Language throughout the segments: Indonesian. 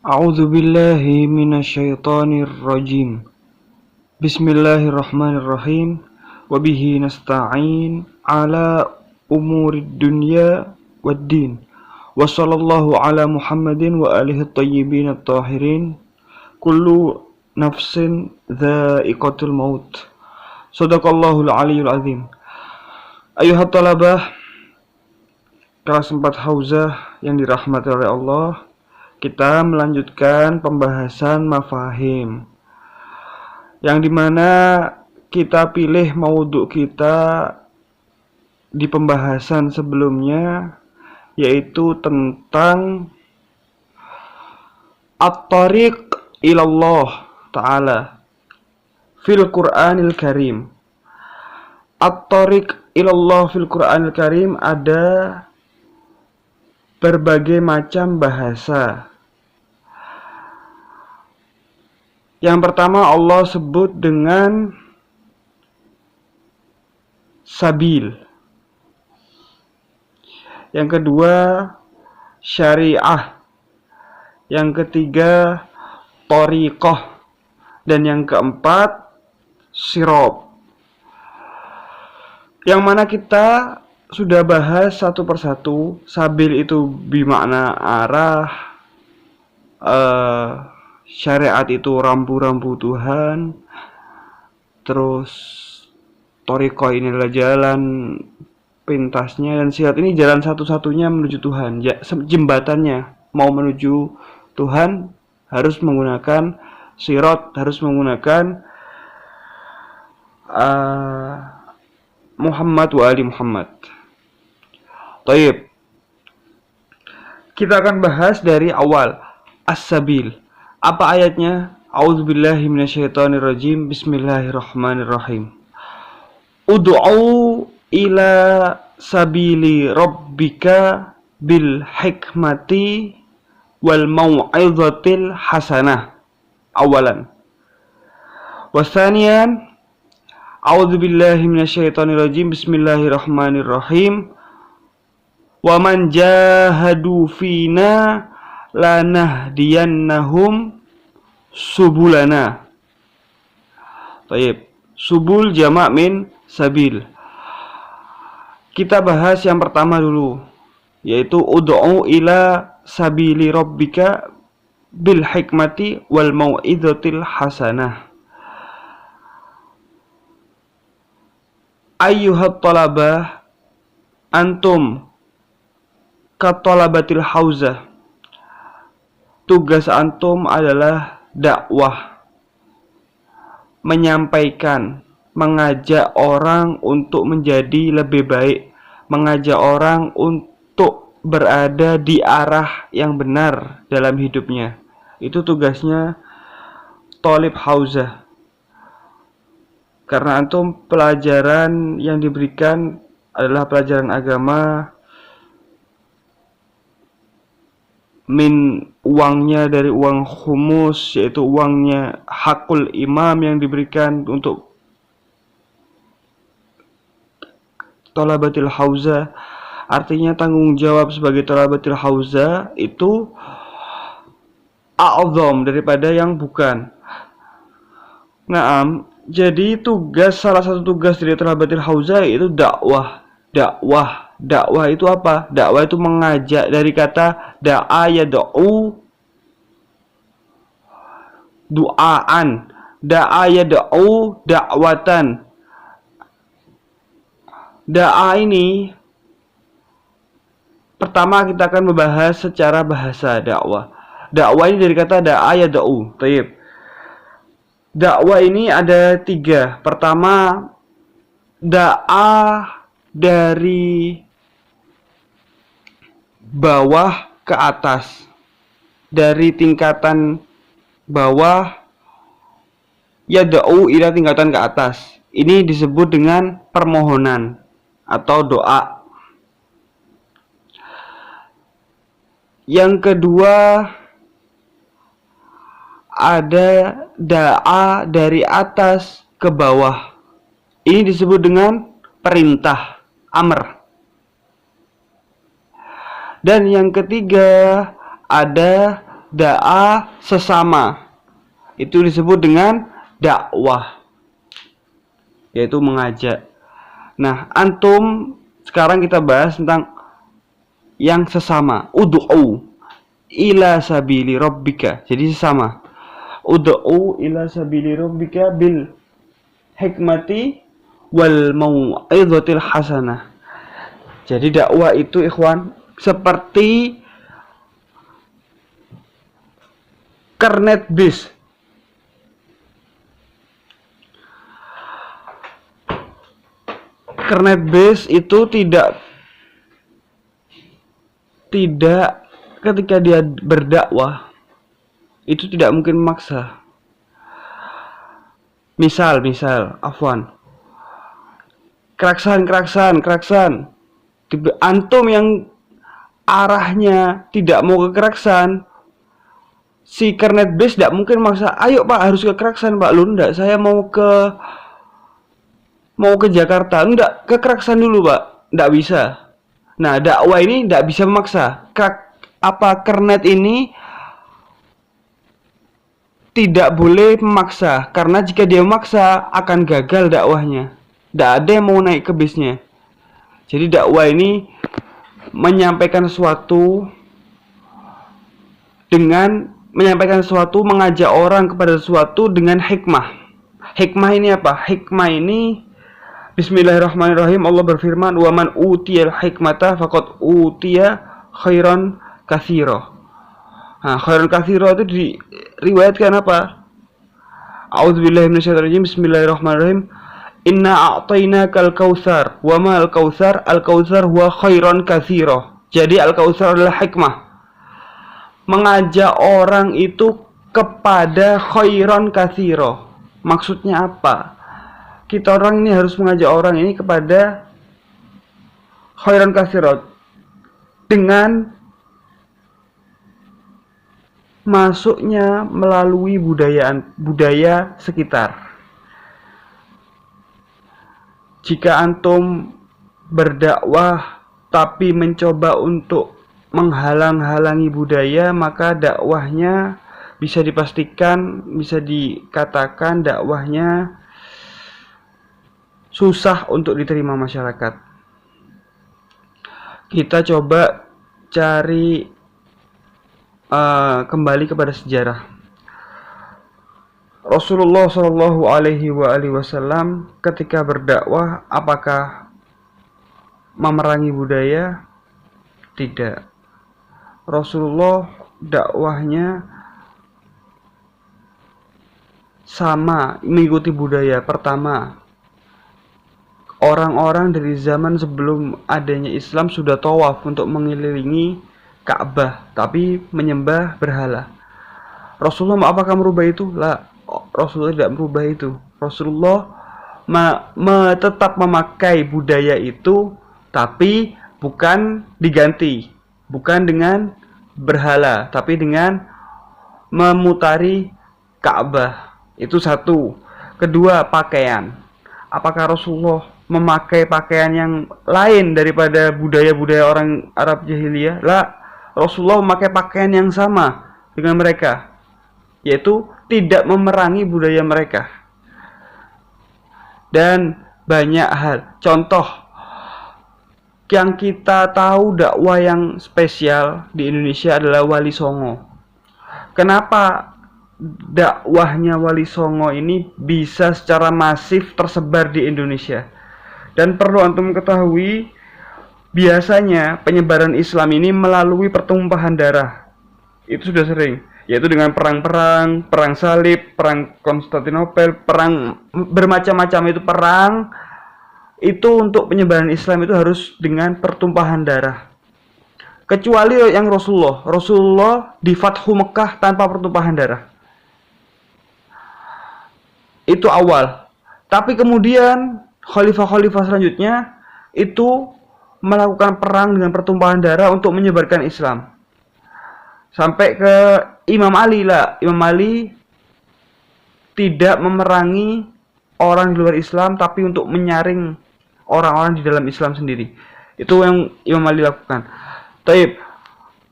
A'udzu billahi minasyaitonir rajim. Bismillahirrahmanirrahim. Wa bihi nasta'in ala umurid dunya waddin. Wa sallallahu ala Muhammadin wa alihi thayyibin at-tahirin. Kullu nafsin dha'iqatul maut. Shadaqallahul aliyyul azim. Ayuhat talabah kelas 4 Hauzah yang dirahmati oleh Allah, kita melanjutkan pembahasan mafahim, yang dimana kita pilih maudhu kita di pembahasan sebelumnya, yaitu tentang at-tariq ilallah ta'ala fil Qur'anil Karim. At-tariq ilallah fil Qur'anil Karim ada berbagai macam bahasa. Yang pertama Allah sebut dengan sabil. Yang kedua syariah. Yang ketiga thariqah. Dan yang keempat sirab. Yang mana kita sudah bahas satu persatu. Sabil itu bermakna arah, syariat itu rambu-rambu Tuhan, terus thariqah ini adalah jalan pintasnya, dan sirat ini jalan satu-satunya menuju Tuhan, jembatannya. Mau menuju Tuhan harus menggunakan sirat, harus menggunakan Muhammad wa ali Muhammad. Taib. Kita akan bahas dari awal. As-sabil. Apa ayatnya? A'udzubillahi minasyaitonirrajim. Bismillahirrahmanirrahim. Ud'u ila sabili rabbika bil hikmati wal mau'izatil hasanah. Awalan. Wasaniyan, a'udzubillahi minasyaitonirrajim. Bismillahirrahmanirrahim. Wa man jahadu fina lanahdiyannahum subulana. Baik, subul jamak min sabil. Kita bahas yang pertama dulu, yaitu ud'u ila sabili rabbika bil hikmati wal mau'izatil hasanah. Ayyuhat talabah, antum katolabatil hauzah. Tugas antum adalah dakwah, menyampaikan, mengajak orang untuk menjadi lebih baik, mengajak orang untuk berada di arah yang benar dalam hidupnya. Itu tugasnya tolib hauzah. Karena antum pelajaran yang diberikan adalah pelajaran agama, min uangnya dari uang khumus, yaitu uangnya hakul imam yang diberikan untuk tolabatil hauzah. Artinya tanggung jawab sebagai tolabatil hauzah itu a'zam daripada yang bukan. Naam, jadi salah satu tugas dari tolabatil hauzah itu dakwah. Dakwah itu apa? Dakwah itu mengajak, dari kata da'a yad'u, du'aan. Da'a yad'u da'watan. Da'a ini pertama kita akan membahas secara bahasa dakwah. Dakwah ini dari kata da'a yad'u. Taib. Dakwah ini ada 3. Pertama, da'a dari bawah ke atas, dari tingkatan bawah yad'u ila tingkatan ke atas. Ini disebut dengan permohonan atau doa. Yang kedua, ada da'a dari atas ke bawah. Ini disebut dengan perintah, amr. Dan yang ketiga, ada da'a sesama. Itu disebut dengan dakwah, yaitu mengajak. Nah, antum sekarang kita bahas tentang yang sesama. Ud'u ila sabili rabbika. Jadi sesama. Ud'u ila sabili rabbika bil hikmati wal mau'izatil hasanah. Jadi dakwah itu ikhwan seperti kernet bis. Kernet bis itu tidak ketika dia berdakwah itu tidak mungkin memaksa. Misal, afwan. Keraksan. Antum yang arahnya tidak mau ke Keraksan, si kernet bis tidak mungkin maksa, ayo pak harus ke Keraksan pak. Lu enggak, saya mau ke Jakarta. Enggak, ke Keraksan dulu pak. Enggak bisa. Nah, dakwah ini enggak bisa memaksa. Kernet ini tidak boleh memaksa, karena jika dia memaksa akan gagal dakwahnya. Enggak ada yang mau naik ke bisnya. Jadi dakwah ini menyampaikan sesuatu mengajak orang kepada sesuatu dengan hikmah. Hikmah ini apa? Hikmah ini Bismillahirrahmanirrahim. Allah berfirman, "Wa man utiyal hikmata faqad utiya khairan katsira." Nah, khairan katsira itu diriwayatkan apa? A'udzubillahi minasyaitonirrajim. Bismillahirrahmanirrahim. Inna a'tainakal kautsar wa ma al-kautsar huwa khairan katsira. Jadi al-kautsar adalah hikmah. Mengajak orang itu kepada khairan katsira. Maksudnya apa? Kita orang ini harus mengajak orang ini kepada khairan katsira dengan masuknya melalui budaya sekitar. Jika antum berdakwah tapi mencoba untuk menghalang-halangi budaya, maka dakwahnya bisa dikatakan dakwahnya susah untuk diterima masyarakat. Kita coba cari kembali kepada sejarah. Rasulullah Shallallahu Alaihi Wasallam ketika berdakwah, apakah memerangi budaya? Tidak. Rasulullah dakwahnya sama, mengikuti budaya. Pertama, orang-orang dari zaman sebelum adanya Islam sudah tawaf untuk mengelilingi Ka'bah, tapi menyembah berhala. Rasulullah apakah merubah itu? Lah, Rasulullah tidak merubah itu. Rasulullah tetap memakai budaya itu, tapi bukan diganti, bukan dengan berhala, tapi dengan memutari Ka'bah. Itu satu. Kedua, pakaian. Apakah Rasulullah memakai pakaian yang lain daripada budaya-budaya orang Arab jahiliyah? Lah, Rasulullah memakai pakaian yang sama dengan mereka, yaitu tidak memerangi budaya mereka. Dan banyak hal. Contoh yang kita tahu dakwah yang spesial di Indonesia adalah Wali Songo. Kenapa dakwahnya Wali Songo ini bisa secara masif tersebar di Indonesia? Dan perlu antum ketahui, biasanya penyebaran Islam ini melalui pertumpahan darah. Itu sudah sering, yaitu dengan perang salib, perang Konstantinopel, perang bermacam-macam. Itu perang itu untuk penyebaran Islam itu harus dengan pertumpahan darah. Kecuali yang Rasulullah di Fathu Mekah tanpa pertumpahan darah. Itu awal. Tapi kemudian khalifah-khalifah selanjutnya itu melakukan perang dengan pertumpahan darah untuk menyebarkan Islam. Sampai ke Imam Ali lah. Imam Ali tidak memerangi orang di luar Islam, tapi untuk menyaring orang-orang di dalam Islam sendiri. Itu yang Imam Ali lakukan. Taib.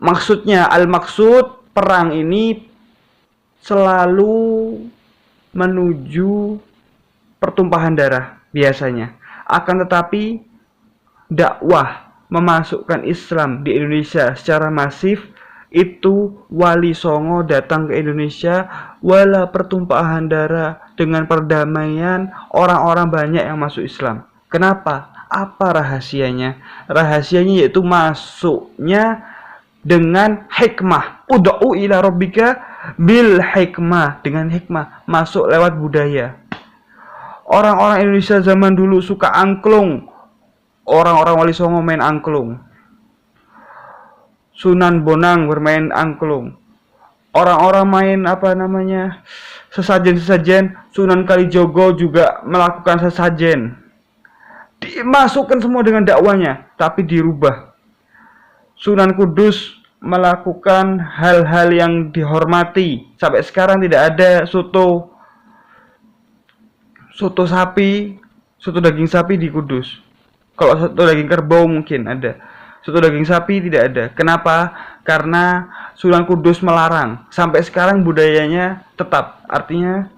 Maksudnya, al-maksud perang ini selalu menuju pertumpahan darah biasanya. Akan tetapi dakwah memasukkan Islam di Indonesia secara masif itu Wali Songo datang ke Indonesia wala pertumpahan darah dengan perdamaian, orang-orang banyak yang masuk Islam. Kenapa? Apa rahasianya? Rahasianya yaitu masuknya dengan hikmah. Ud'u ila rabbika bil hikmah, dengan hikmah, masuk lewat budaya. Orang-orang Indonesia zaman dulu suka angklung. Orang-orang Wali Songo main angklung. Sunan Bonang bermain angklung. Orang-orang main sesajen-sesajen. Sunan Kalijogo juga melakukan sesajen. Dimasukkan semua dengan dakwanya, tapi dirubah. Sunan Kudus melakukan hal-hal yang dihormati. Sampai sekarang tidak ada soto sapi, soto daging sapi di Kudus. Kalau soto daging kerbau mungkin ada. Soto daging sapi tidak ada. Kenapa? Karena Sunan Kudus melarang. Sampai sekarang budayanya tetap. Artinya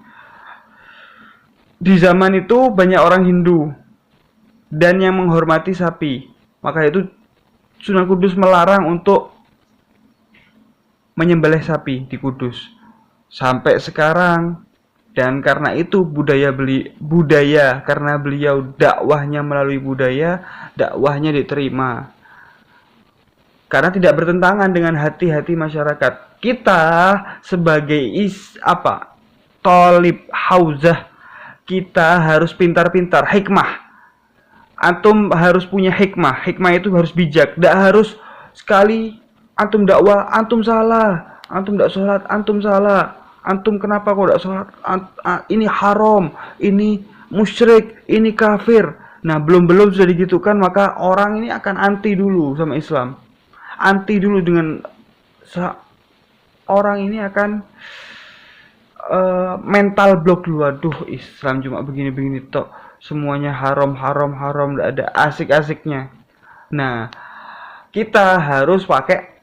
di zaman itu banyak orang Hindu dan yang menghormati sapi. Maka itu Sunan Kudus melarang untuk menyembelih sapi di Kudus. Sampai sekarang. Dan karena itu budaya karena beliau dakwahnya melalui budaya, dakwahnya diterima. Karena tidak bertentangan dengan hati-hati masyarakat. Kita sebagai thalib hauzah, kita harus pintar-pintar, hikmah. Antum harus punya hikmah. Hikmah itu harus bijak. Tidak harus sekali antum dakwah, antum salah. Antum tidak sholat, antum salah. Antum kenapa kok tidak sholat? Ini haram, ini musyrik, ini kafir. Nah, belum sudah digitukan, maka orang ini akan anti dulu sama Islam. Anti dulu dengan orang ini akan mental block dulu. Aduh, Islam cuma begini-begini tok. Semuanya haram, tidak ada asik-asiknya. Nah, kita harus pakai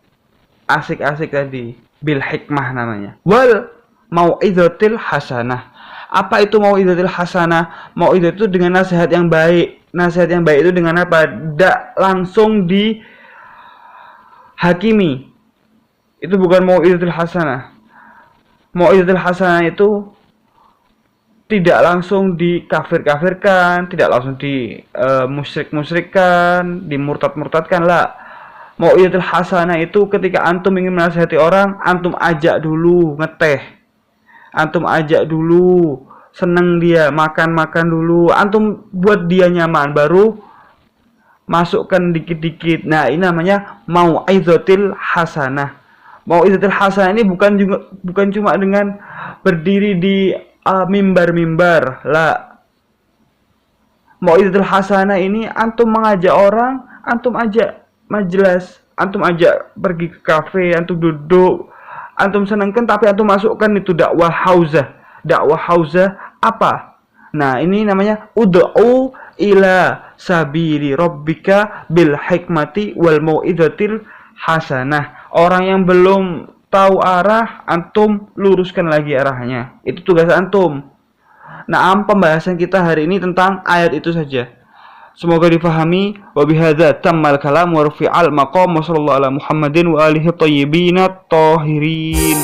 asik-asik tadi. Bil hikmah namanya. Wal mau'izatil hasanah. Apa itu mau'izatil hasanah? Mau'izat itu dengan nasihat yang baik. Nasihat yang baik itu dengan apa? Tidak langsung dihakimi. Itu bukan mau'izatil hasanah. Mau'izatil hasanah itu tidak langsung dikafir-kafirkan, tidak langsung musyrik-musyrikkan, dimurtad-murtadkan lah. Mau'izatil hasanah itu ketika antum ingin menasihati orang, antum ajak dulu ngeteh. Antum ajak dulu, seneng dia, makan-makan dulu. Antum buat dia nyaman, baru masukkan dikit-dikit. Nah, ini namanya mau'izatil hasanah. Mau'izatil hasanah ini bukan cuma dengan berdiri di mimbar-mimbar. Lah. Mau'izatil hasanah ini antum mengajak orang, antum ajak majelis, antum ajak pergi ke kafe, antum duduk. Antum senangkan tapi antum masukkan itu dakwah hauzah. Dakwah hauzah apa? Nah, ini namanya ud'u ila sabili rabbika bil hikmati wal mau'izatil hasanah. Orang yang belum tahu arah, antum luruskan lagi arahnya. Itu tugas antum. Nah, pembahasan kita hari ini tentang ayat itu saja. Semoga difahami. Wa bihadza tammal kalam wa rufi'al maqam wa sallallahu ala Muhammadin wa alihi thayyibin at-tahirin.